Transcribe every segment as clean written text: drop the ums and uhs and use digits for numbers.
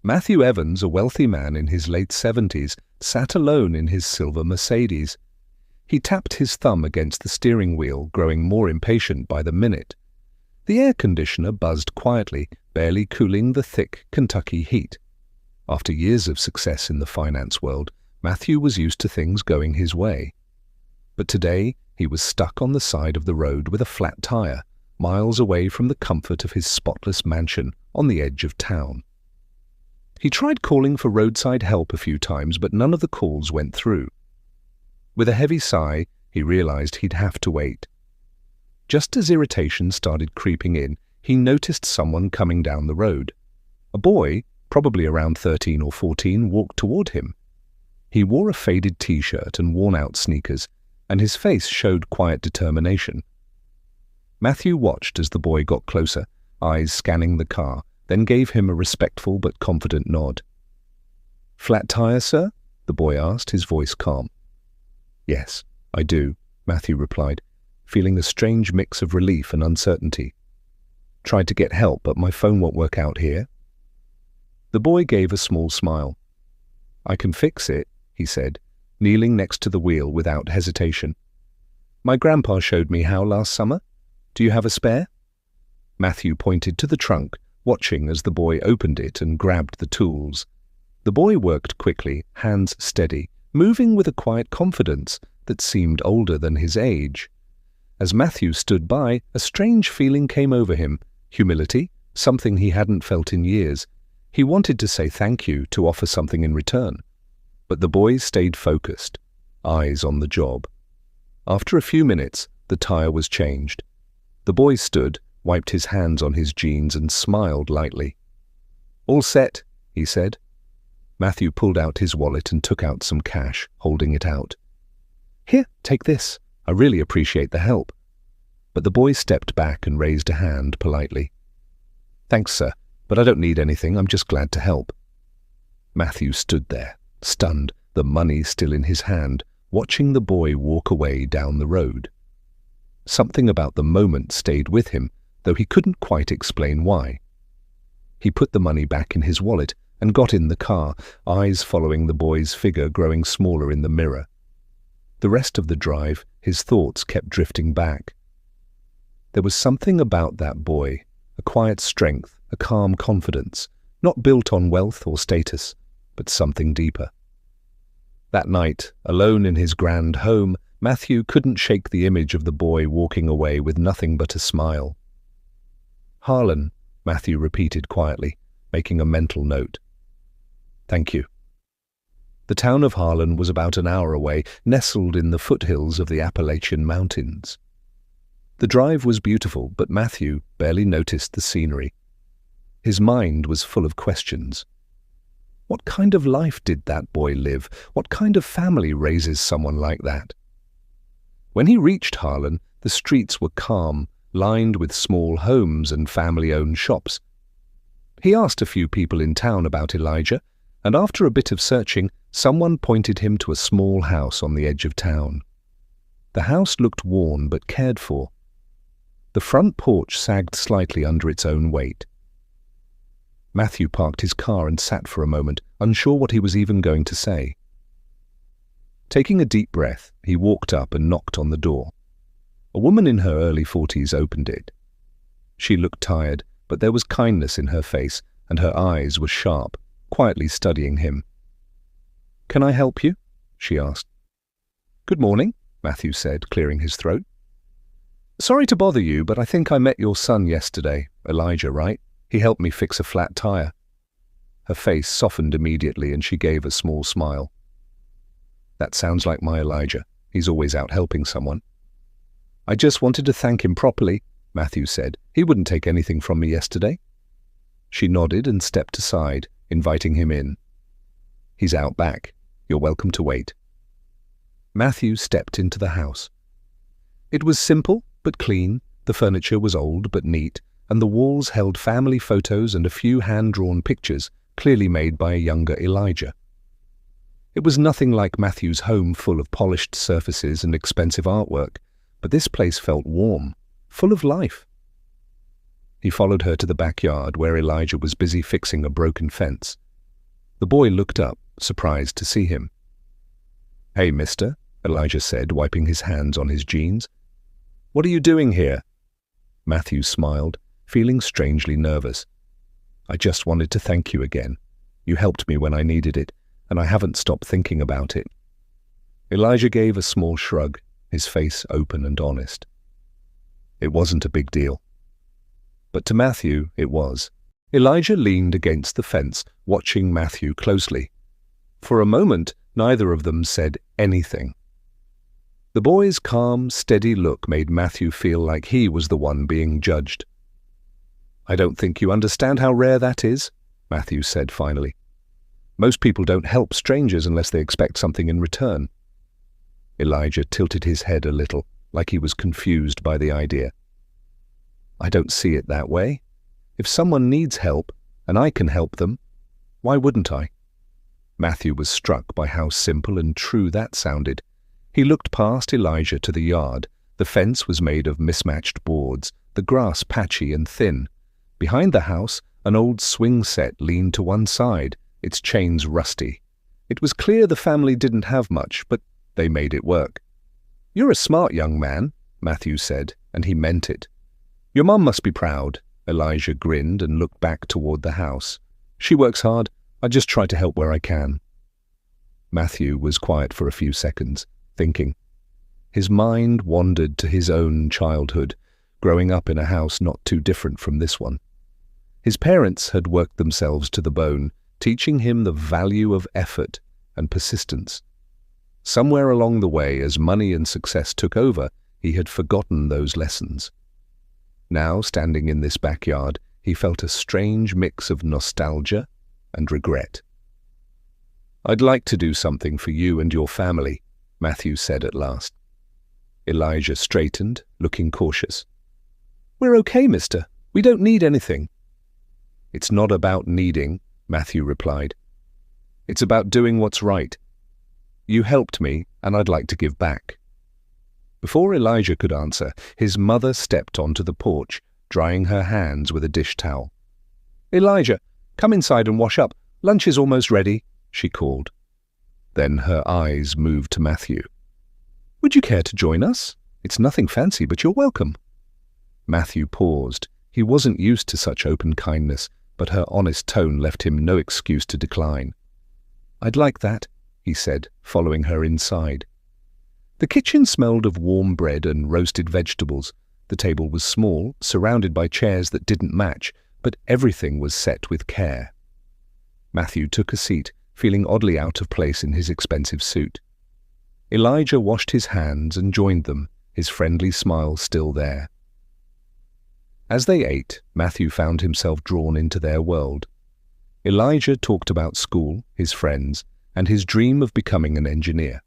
Matthew Evans, a wealthy man in his late 70s, sat alone in his silver Mercedes. He tapped his thumb against the steering wheel, growing more impatient by the minute. The air conditioner buzzed quietly, barely cooling the thick Kentucky heat. After years of success in the finance world, Matthew was used to things going his way. But today, he was stuck on the side of the road with a flat tire, miles away from the comfort of his spotless mansion on the edge of town. He tried calling for roadside help a few times, but none of the calls went through. With a heavy sigh, he realized he'd have to wait. Just as irritation started creeping in, he noticed someone coming down the road. A boy, probably around 13 or 14, walked toward him. He wore a faded t-shirt and worn-out sneakers, and his face showed quiet determination. Matthew watched as the boy got closer, eyes scanning the car, then gave him a respectful but confident nod. "Flat tire, sir?" the boy asked, his voice calm. "Yes, I do," Matthew replied, feeling a strange mix of relief and uncertainty. "Tried to get help, but my phone won't work out here." The boy gave a small smile. "I can fix it," he said, kneeling next to the wheel without hesitation. "My grandpa showed me how last summer. Do you have a spare?" Matthew pointed to the trunk, watching as the boy opened it and grabbed the tools. The boy worked quickly, hands steady, moving with a quiet confidence that seemed older than his age. As Matthew stood by, a strange feeling came over him, humility, something he hadn't felt in years. He wanted to say thank you, to offer something in return. But the boy stayed focused, eyes on the job. After a few minutes, the tire was changed. The boy stood, wiped his hands on his jeans and smiled lightly. "All set," he said. Matthew pulled out his wallet and took out some cash, holding it out. "Here, take this. I really appreciate the help." But the boy stepped back and raised a hand politely. "Thanks, sir, but I don't need anything. I'm just glad to help." Matthew stood there, stunned, the money still in his hand, watching the boy walk away down the road. Something about the moment stayed with him, though he couldn't quite explain why. He put the money back in his wallet and got in the car, eyes following the boy's figure growing smaller in the mirror. The rest of the drive, his thoughts kept drifting back. There was something about that boy, a quiet strength, a calm confidence, not built on wealth or status, but something deeper. That night, alone in his grand home, Matthew couldn't shake the image of the boy walking away with nothing but a smile. "Harlan," Matthew repeated quietly, making a mental note. "Thank you." The town of Harlan was about an hour away, nestled in the foothills of the Appalachian Mountains. The drive was beautiful, but Matthew barely noticed the scenery. His mind was full of questions. What kind of life did that boy live? What kind of family raises someone like that? When he reached Harlan, the streets were calm, lined with small homes and family-owned shops. He asked a few people in town about Elijah, and after a bit of searching, someone pointed him to a small house on the edge of town. The house looked worn but cared for. The front porch sagged slightly under its own weight. Matthew parked his car and sat for a moment, unsure what he was even going to say. Taking a deep breath, he walked up and knocked on the door. A woman in her early 40s opened it. She looked tired, but there was kindness in her face, and her eyes were sharp, quietly studying him. "Can I help you?" she asked. "Good morning," Matthew said, clearing his throat. "Sorry to bother you, but I think I met your son yesterday, Elijah, right? He helped me fix a flat tire." Her face softened immediately and she gave a small smile. "That sounds like my Elijah. He's always out helping someone." "I just wanted to thank him properly," Matthew said. "He wouldn't take anything from me yesterday." She nodded and stepped aside, inviting him in. "He's out back. You're welcome to wait." Matthew stepped into the house. It was simple but clean, the furniture was old but neat, and the walls held family photos and a few hand-drawn pictures, clearly made by a younger Elijah. It was nothing like Matthew's home full of polished surfaces and expensive artwork, but this place felt warm, full of life. He followed her to the backyard where Elijah was busy fixing a broken fence. The boy looked up, surprised to see him. "Hey, mister," Elijah said, wiping his hands on his jeans. "What are you doing here?" Matthew smiled, feeling strangely nervous. "I just wanted to thank you again. You helped me when I needed it, and I haven't stopped thinking about it." Elijah gave a small shrug, his face open and honest. It wasn't a big deal. But to Matthew, it was. Elijah leaned against the fence, watching Matthew closely. For a moment, neither of them said anything. The boy's calm, steady look made Matthew feel like he was the one being judged. "I don't think you understand how rare that is," Matthew said finally. "Most people don't help strangers unless they expect something in return." Elijah tilted his head a little, like he was confused by the idea. "I don't see it that way. If someone needs help, and I can help them, why wouldn't I?" Matthew was struck by how simple and true that sounded. He looked past Elijah to the yard. The fence was made of mismatched boards, the grass patchy and thin. Behind the house, an old swing set leaned to one side, its chains rusty. It was clear the family didn't have much, but they made it work. "You're a smart young man," Matthew said, and he meant it. "Your mum must be proud." Elijah grinned and looked back toward the house. "She works hard. I just try to help where I can." Matthew was quiet for a few seconds, thinking. His mind wandered to his own childhood, growing up in a house not too different from this one. His parents had worked themselves to the bone, teaching him the value of effort and persistence. Somewhere along the way, as money and success took over, he had forgotten those lessons. Now, standing in this backyard, he felt a strange mix of nostalgia and regret. "I'd like to do something for you and your family," Matthew said at last. Elijah straightened, looking cautious. "We're okay, mister. We don't need anything." "It's not about needing," Matthew replied. "It's about doing what's right. You helped me, and I'd like to give back." Before Elijah could answer, his mother stepped onto the porch, drying her hands with a dish towel. "Elijah, come inside and wash up. Lunch is almost ready," she called. Then her eyes moved to Matthew. "Would you care to join us? It's nothing fancy, but you're welcome." Matthew paused. He wasn't used to such open kindness, but her honest tone left him no excuse to decline. "I'd like that," he said, following her inside. The kitchen smelled of warm bread and roasted vegetables. The table was small, surrounded by chairs that didn't match, but everything was set with care. Matthew took a seat, feeling oddly out of place in his expensive suit. Elijah washed his hands and joined them, his friendly smile still there. As they ate, Matthew found himself drawn into their world. Elijah talked about school, his friends, and his dream of becoming an engineer.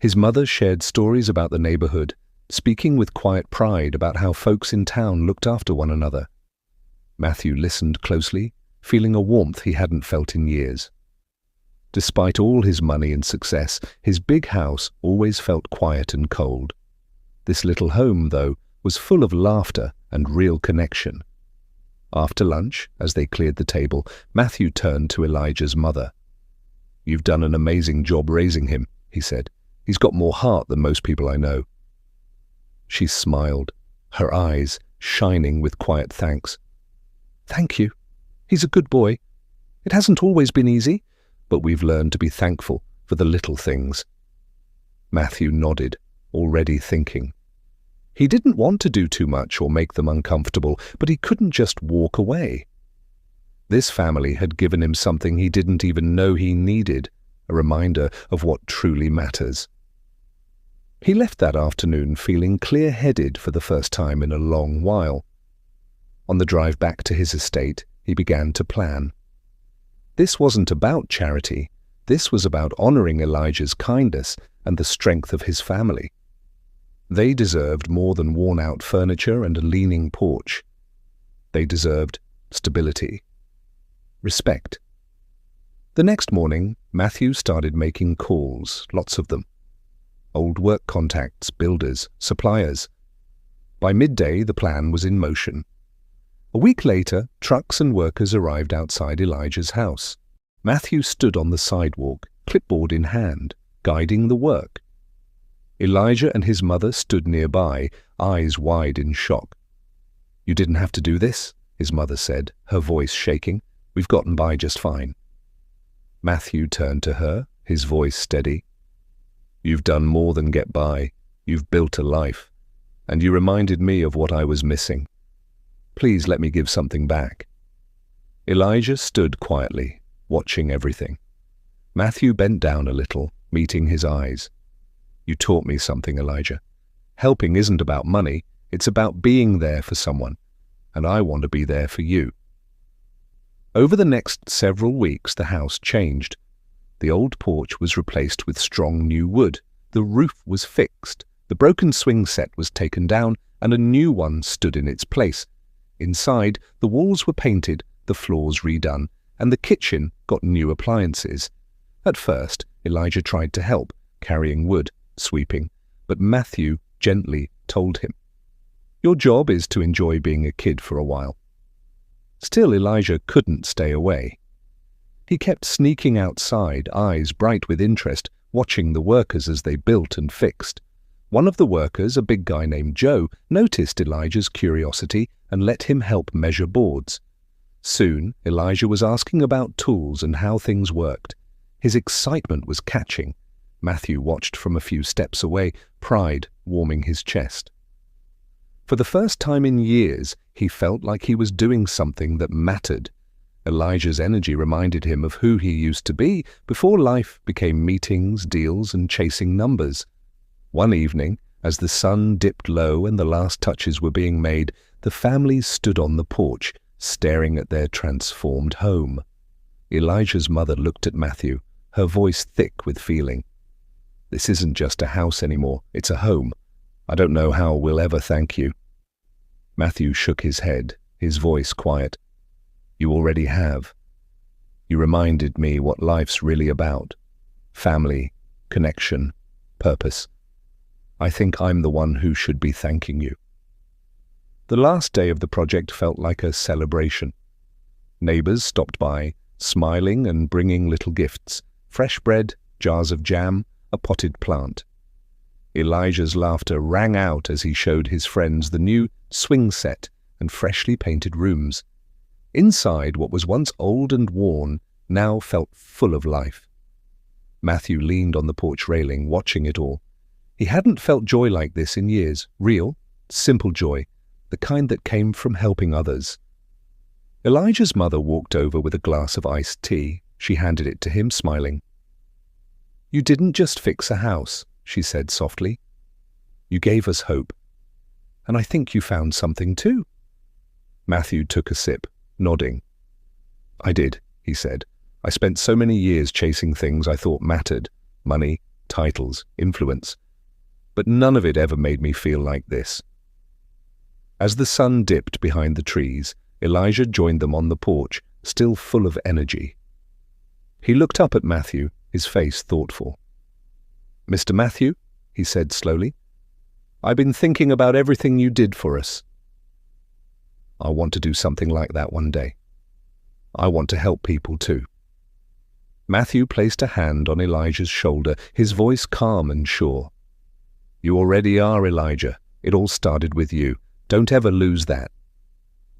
His mother shared stories about the neighborhood, speaking with quiet pride about how folks in town looked after one another. Matthew listened closely, feeling a warmth he hadn't felt in years. Despite all his money and success, his big house always felt quiet and cold. This little home, though, was full of laughter and real connection. After lunch, as they cleared the table, Matthew turned to Elijah's mother. "You've done an amazing job raising him," he said. "He's got more heart than most people I know." She smiled, her eyes shining with quiet thanks. "Thank you. He's a good boy. It hasn't always been easy, but we've learned to be thankful for the little things." Matthew nodded, already thinking. He didn't want to do too much or make them uncomfortable, but he couldn't just walk away. This family had given him something he didn't even know he needed, a reminder of what truly matters. He left that afternoon feeling clear-headed for the first time in a long while. On the drive back to his estate, he began to plan. This wasn't about charity. This was about honoring Elijah's kindness and the strength of his family. They deserved more than worn-out furniture and a leaning porch. They deserved stability, respect. The next morning, Matthew started making calls, lots of them. Old work contacts, builders, suppliers. By midday, the plan was in motion. A week later, trucks and workers arrived outside Elijah's house. Matthew stood on the sidewalk, clipboard in hand, guiding the work. Elijah and his mother stood nearby, eyes wide in shock. "You didn't have to do this," his mother said, her voice shaking. "We've gotten by just fine." Matthew turned to her, his voice steady. "You've done more than get by. You've built a life. And you reminded me of what I was missing. Please let me give something back." Elijah stood quietly, watching everything. Matthew bent down a little, meeting his eyes. "You taught me something, Elijah. Helping isn't about money, it's about being there for someone. And I want to be there for you." Over the next several weeks, the house changed. The old porch was replaced with strong new wood. The roof was fixed. The broken swing set was taken down, and a new one stood in its place. Inside, the walls were painted, the floors redone, and the kitchen got new appliances. At first, Elijah tried to help, carrying wood, sweeping, but Matthew gently told him, "Your job is to enjoy being a kid for a while." Still, Elijah couldn't stay away. He kept sneaking outside, eyes bright with interest, watching the workers as they built and fixed. One of the workers, a big guy named Joe, noticed Elijah's curiosity and let him help measure boards. Soon, Elijah was asking about tools and how things worked. His excitement was catching. Matthew watched from a few steps away, pride warming his chest. For the first time in years, he felt like he was doing something that mattered. Elijah's energy reminded him of who he used to be before life became meetings, deals, and chasing numbers. One evening, as the sun dipped low and the last touches were being made, the family stood on the porch, staring at their transformed home. Elijah's mother looked at Matthew, her voice thick with feeling. "This isn't just a house anymore, it's a home. I don't know how we'll ever thank you." Matthew shook his head, his voice quiet. "You already have. You reminded me what life's really about. Family, connection, purpose. I think I'm the one who should be thanking you." The last day of the project felt like a celebration. Neighbors stopped by, smiling and bringing little gifts, fresh bread, jars of jam, a potted plant. Elijah's laughter rang out as he showed his friends the new swing set and freshly painted rooms. Inside, what was once old and worn now felt full of life. Matthew leaned on the porch railing, watching it all. He hadn't felt joy like this in years, real, simple joy, the kind that came from helping others. Elijah's mother walked over with a glass of iced tea. She handed it to him, smiling. "You didn't just fix a house," she said softly. "You gave us hope. And I think you found something too." Matthew took a sip, nodding. "I did," he said. "I spent so many years chasing things I thought mattered, money, titles, influence. But none of it ever made me feel like this." As the sun dipped behind the trees, Elijah joined them on the porch, still full of energy. He looked up at Matthew, his face thoughtful. "Mr. Matthew," he said slowly, "I've been thinking about everything you did for us. I want to do something like that one day. I want to help people too." Matthew placed a hand on Elijah's shoulder, his voice calm and sure. "You already are, Elijah. It all started with you. Don't ever lose that."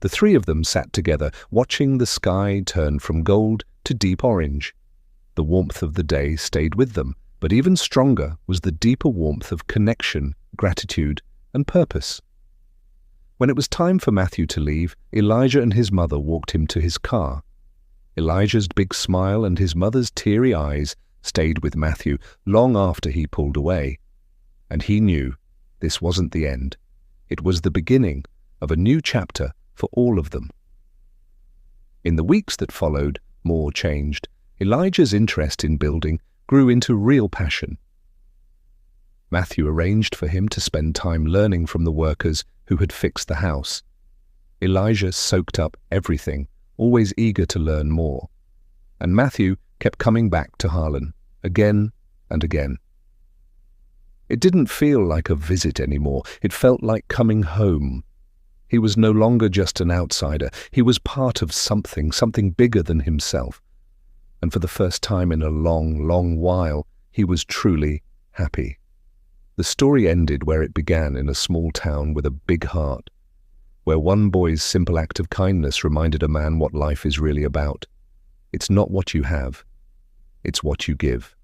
The three of them sat together, watching the sky turn from gold to deep orange. The warmth of the day stayed with them, but even stronger was the deeper warmth of connection, gratitude, and purpose. When it was time for Matthew to leave, Elijah and his mother walked him to his car. Elijah's big smile and his mother's teary eyes stayed with Matthew long after he pulled away. And he knew this wasn't the end. It was the beginning of a new chapter for all of them. In the weeks that followed, more changed. Elijah's interest in building grew into real passion. Matthew arranged for him to spend time learning from the workers who had fixed the house. Elijah soaked up everything, always eager to learn more. And Matthew kept coming back to Harlan, again and again. It didn't feel like a visit anymore. It felt like coming home. He was no longer just an outsider. He was part of something bigger than himself. and for the first time in a long, long while, he was truly happy. The story ended where it began, in a small town with a big heart, where one boy's simple act of kindness reminded a man what life is really about. It's not what you have, it's what you give.